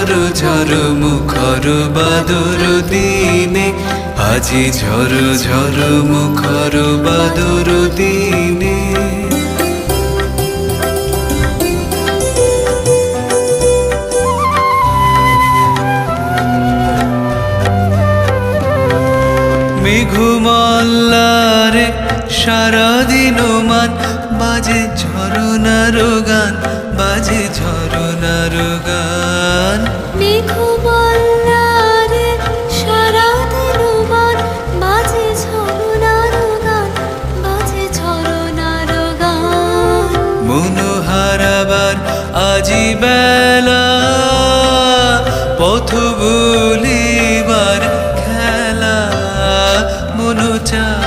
ঝড় ঝড় মুখর বাদর দিনে, আজি ঝড় ঝড় মুখর বাদর দিনে। মেঘমল্লারে সারাদিন মান বাজে ঝরনার গান, বাজে ঝরনার গান। মেঘমল্লারে সারাদিন মান বাজে ঝরনার গান, বাজে ঝরনার গান। মনোহারাবার আজি বেলা, পথ ভুলিবার খেলা, মনো চায়